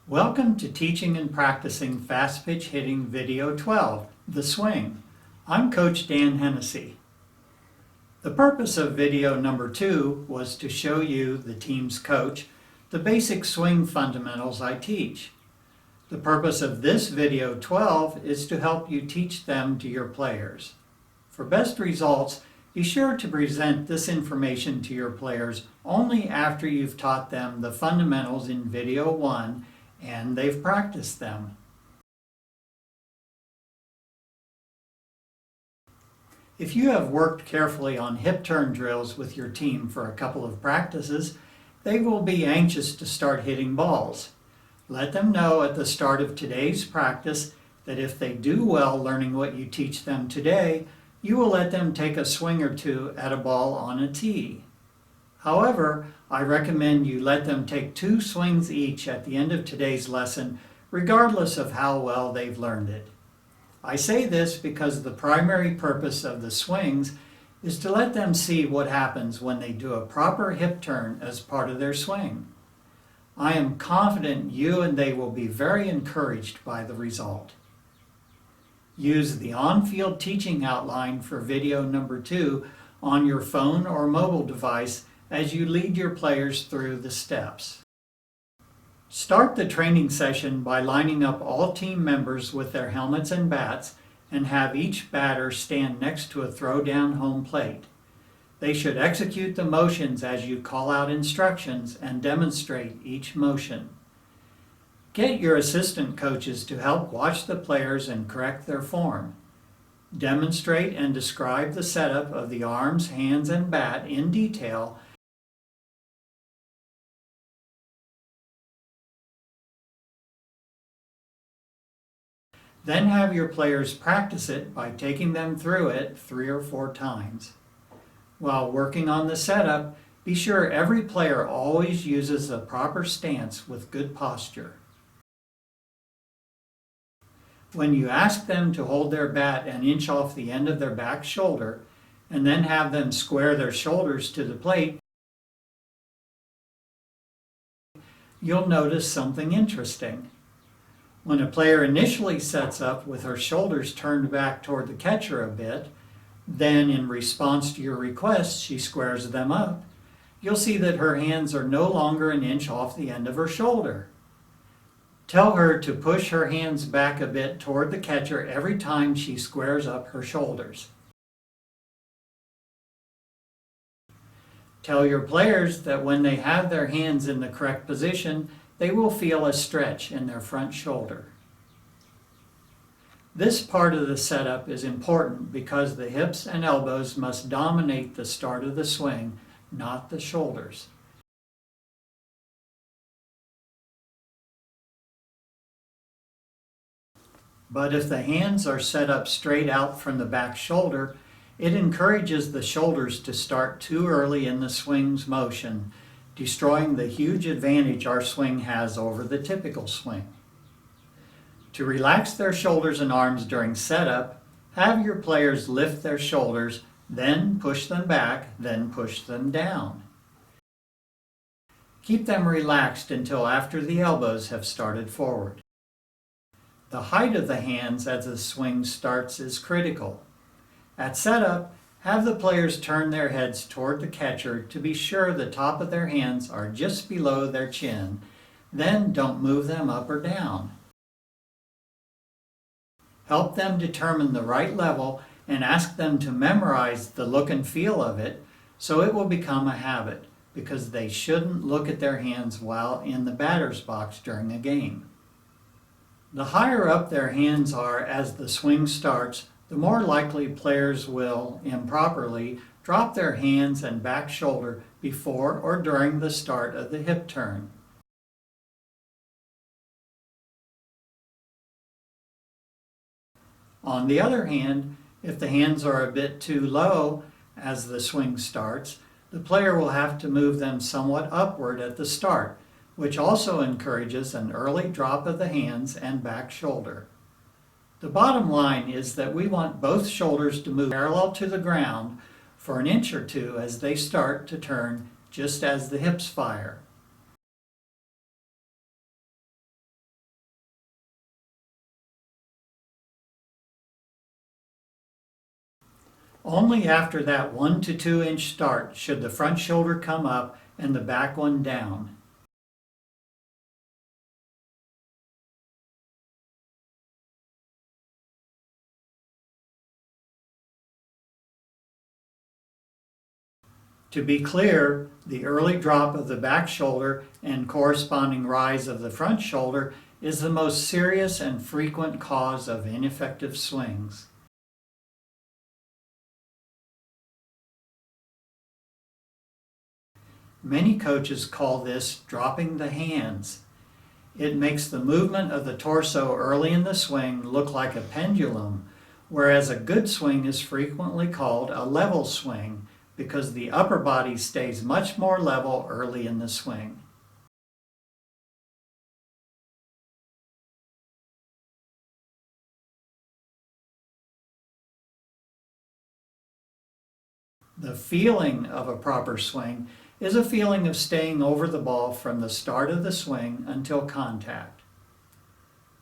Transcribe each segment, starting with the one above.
Welcome to Teaching and Practicing Fast Pitch Hitting Video 12, The Swing. I'm Coach Dan Hennessy. The purpose of video number 2 was to show you, the team's coach, the basic swing fundamentals I teach. The purpose of this video 12 is to help you teach them to your players. For best results, be sure to present this information to your players only after you've taught them the fundamentals in video 1 and they've practiced them. If you have worked carefully on hip turn drills with your team for a couple of practices, they will be anxious to start hitting balls. Let them know at the start of today's practice that if they do well learning what you teach them today, you will let them take a swing or two at a ball on a tee. However, I recommend you let them take 2 swings each at the end of today's lesson, regardless of how well they've learned it. I say this because the primary purpose of the swings is to let them see what happens when they do a proper hip turn as part of their swing. I am confident you and they will be very encouraged by the result. Use the on-field teaching outline for video number 2 on your phone or mobile device as you lead your players through the steps. Start the training session by lining up all team members with their helmets and bats and have each batter stand next to a throw-down home plate. They should execute the motions as you call out instructions and demonstrate each motion. Get your assistant coaches to help watch the players and correct their form. Demonstrate and describe the setup of the arms, hands, and bat in detail. Then have your players practice it by taking them through it 3 or 4 times. While working on the setup, be sure every player always uses a proper stance with good posture. When you ask them to hold their bat an inch off the end of their back shoulder, and then have them square their shoulders to the plate, you'll notice something interesting. When a player initially sets up with her shoulders turned back toward the catcher a bit, then in response to your request she squares them up, you'll see that her hands are no longer an inch off the end of her shoulder. Tell her to push her hands back a bit toward the catcher every time she squares up her shoulders. Tell your players that when they have their hands in the correct position, they will feel a stretch in their front shoulder. This part of the setup is important because the hips and elbows must dominate the start of the swing, not the shoulders. But if the hands are set up straight out from the back shoulder, it encourages the shoulders to start too early in the swing's motion, destroying the huge advantage our swing has over the typical swing. To relax their shoulders and arms during setup, have your players lift their shoulders, then push them back, then push them down. Keep them relaxed until after the elbows have started forward. The height of the hands as the swing starts is critical. At setup, have the players turn their heads toward the catcher to be sure the top of their hands are just below their chin. Then don't move them up or down. Help them determine the right level and ask them to memorize the look and feel of it so it will become a habit, because they shouldn't look at their hands while in the batter's box during a game. The higher up their hands are as the swing starts, the more likely players will, improperly, drop their hands and back shoulder before or during the start of the hip turn. On the other hand, if the hands are a bit too low as the swing starts, the player will have to move them somewhat upward at the start, which also encourages an early drop of the hands and back shoulder. The bottom line is that we want both shoulders to move parallel to the ground for an inch or two as they start to turn, just as the hips fire. Only after that 1 to 2 inch start should the front shoulder come up and the back one down. To be clear, the early drop of the back shoulder and corresponding rise of the front shoulder is the most serious and frequent cause of ineffective swings. Many coaches call this dropping the hands. It makes the movement of the torso early in the swing look like a pendulum, whereas a good swing is frequently called a level swing because the upper body stays much more level early in the swing. The feeling of a proper swing is a feeling of staying over the ball from the start of the swing until contact.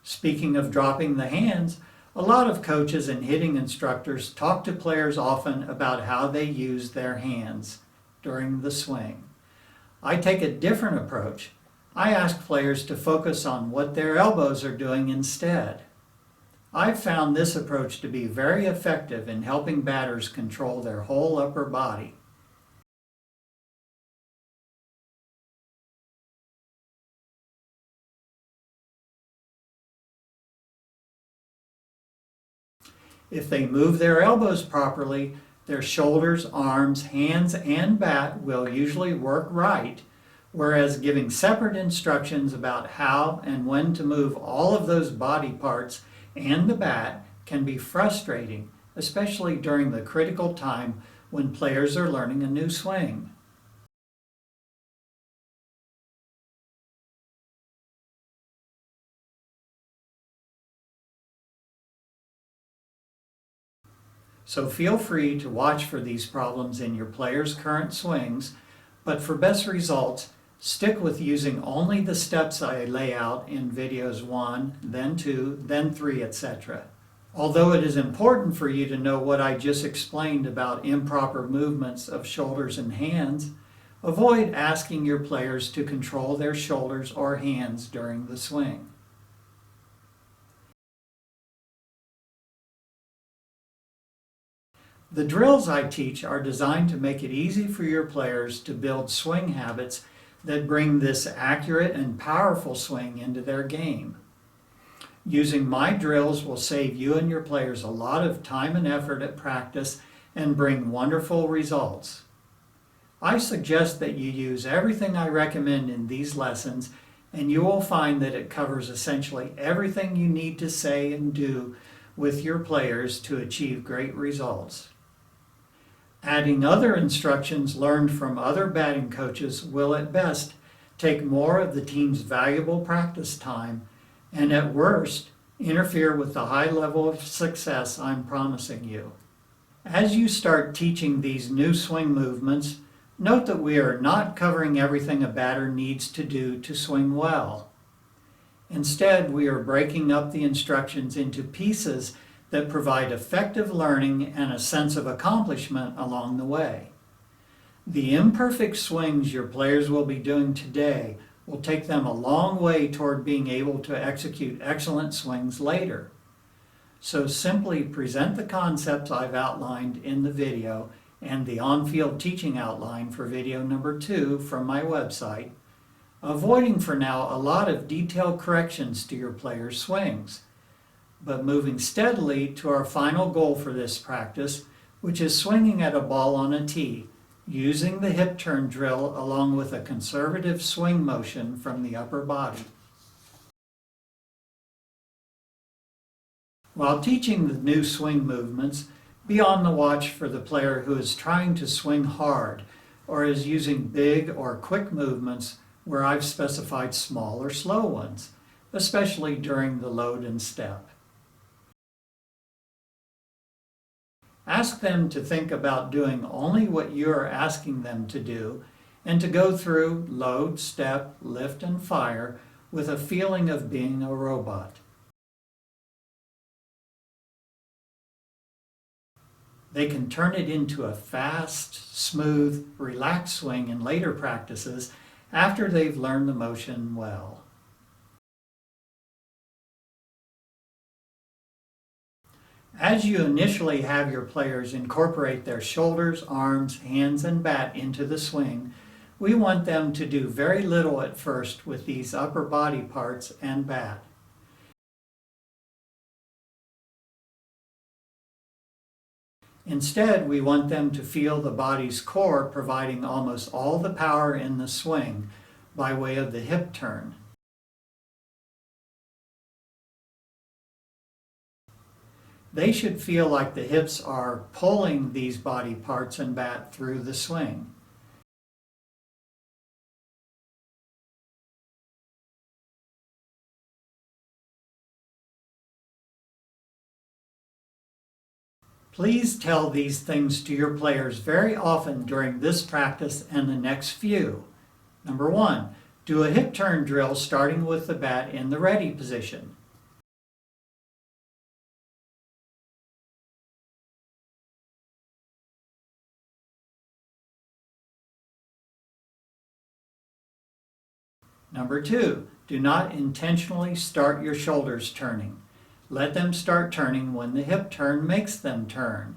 Speaking of dropping the hands, a lot of coaches and hitting instructors talk to players often about how they use their hands during the swing. I take a different approach. I ask players to focus on what their elbows are doing instead. I've found this approach to be very effective in helping batters control their whole upper body. If they move their elbows properly, their shoulders, arms, hands, and bat will usually work right, whereas giving separate instructions about how and when to move all of those body parts and the bat can be frustrating, especially during the critical time when players are learning a new swing. So feel free to watch for these problems in your players' current swings, but for best results, stick with using only the steps I lay out in videos 1, then 2, then 3, etc. Although it is important for you to know what I just explained about improper movements of shoulders and hands, avoid asking your players to control their shoulders or hands during the swing. The drills I teach are designed to make it easy for your players to build swing habits that bring this accurate and powerful swing into their game. Using my drills will save you and your players a lot of time and effort at practice and bring wonderful results. I suggest that you use everything I recommend in these lessons, and you will find that it covers essentially everything you need to say and do with your players to achieve great results. Adding other instructions learned from other batting coaches will at best take more of the team's valuable practice time and at worst interfere with the high level of success I'm promising you. As you start teaching these new swing movements, note that we are not covering everything a batter needs to do to swing well. Instead, we are breaking up the instructions into pieces that provide effective learning and a sense of accomplishment along the way. The imperfect swings your players will be doing today will take them a long way toward being able to execute excellent swings later. So simply present the concepts I've outlined in the video and the on-field teaching outline for video number 2 from my website, avoiding for now a lot of detailed corrections to your players' swings, but moving steadily to our final goal for this practice, which is swinging at a ball on a tee, using the hip turn drill along with a conservative swing motion from the upper body. While teaching the new swing movements, be on the watch for the player who is trying to swing hard or is using big or quick movements where I've specified small or slow ones, especially during the load and step. Ask them to think about doing only what you are asking them to do and to go through load, step, lift, and fire with a feeling of being a robot. They can turn it into a fast, smooth, relaxed swing in later practices after they've learned the motion well. As you initially have your players incorporate their shoulders, arms, hands, and bat into the swing, we want them to do very little at first with these upper body parts and bat. Instead, we want them to feel the body's core providing almost all the power in the swing by way of the hip turn. They should feel like the hips are pulling these body parts and bat through the swing. Please tell these things to your players very often during this practice and the next few. Number 1, do a hip turn drill starting with the bat in the ready position. Number 2, do not intentionally start your shoulders turning. Let them start turning when the hip turn makes them turn.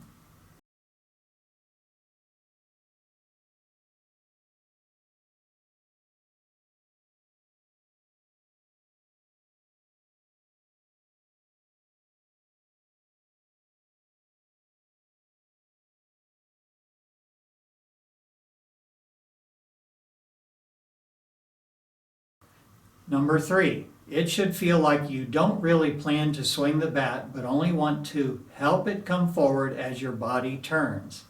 Number 3, it should feel like you don't really plan to swing the bat, but only want to help it come forward as your body turns.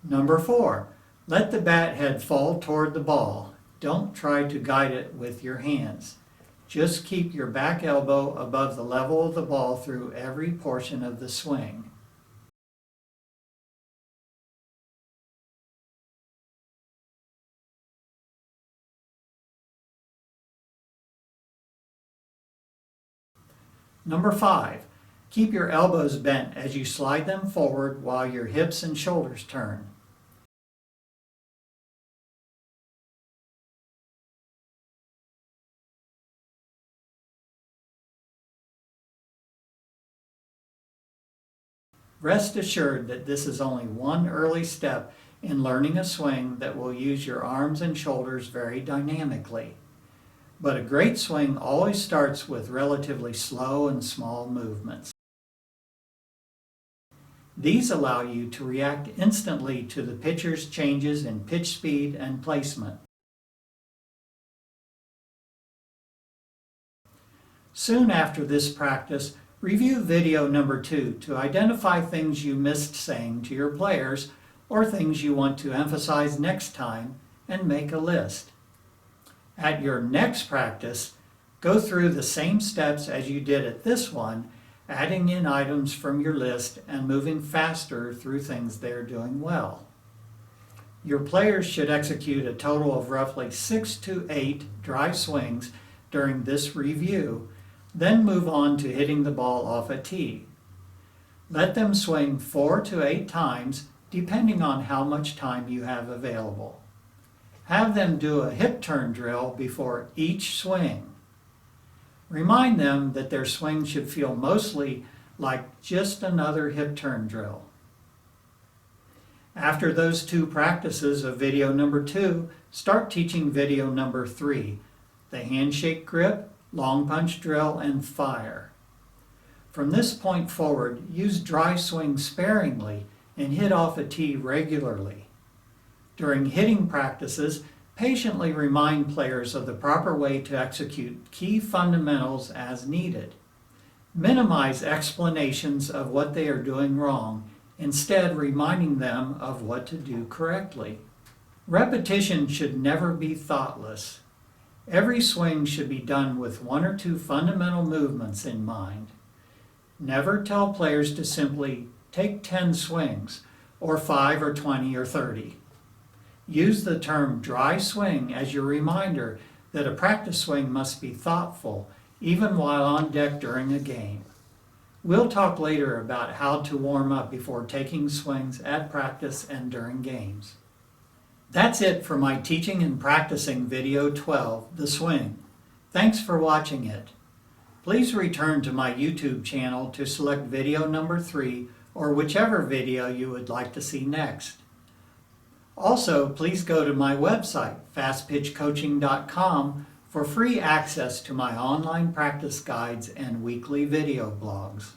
Number 4, let the bat head fall toward the ball. Don't try to guide it with your hands. Just keep your back elbow above the level of the ball through every portion of the swing. Number 5, keep your elbows bent as you slide them forward while your hips and shoulders turn. Rest assured that this is only one early step in learning a swing that will use your arms and shoulders very dynamically. But a great swing always starts with relatively slow and small movements. These allow you to react instantly to the pitcher's changes in pitch speed and placement. Soon after this practice, review video number 2 to identify things you missed saying to your players or things you want to emphasize next time, and make a list. At your next practice, go through the same steps as you did at this one, adding in items from your list and moving faster through things they're doing well. Your players should execute a total of roughly 6 to 8 dry swings during this review, then move on to hitting the ball off a tee. Let them swing 4 to 8 times, depending on how much time you have available. Have them do a hip turn drill before each swing. Remind them that their swing should feel mostly like just another hip turn drill. After those 2 practices of video number 2, start teaching video number 3, the handshake grip, long punch drill, and fire. From this point forward, use dry swing sparingly and hit off a tee regularly. During hitting practices, patiently remind players of the proper way to execute key fundamentals as needed. Minimize explanations of what they are doing wrong, instead reminding them of what to do correctly. Repetition should never be thoughtless. Every swing should be done with 1 or 2 fundamental movements in mind. Never tell players to simply take 10 swings, or 5 or 20 or 30. Use the term dry swing as your reminder that a practice swing must be thoughtful, even while on deck during a game. We'll talk later about how to warm up before taking swings at practice and during games. That's it for my teaching and practicing video 12, The Swing. Thanks for watching it. Please return to my YouTube channel to select video number 3 or whichever video you would like to see next. Also, please go to my website, fastpitchcoaching.com, for free access to my online practice guides and weekly video blogs.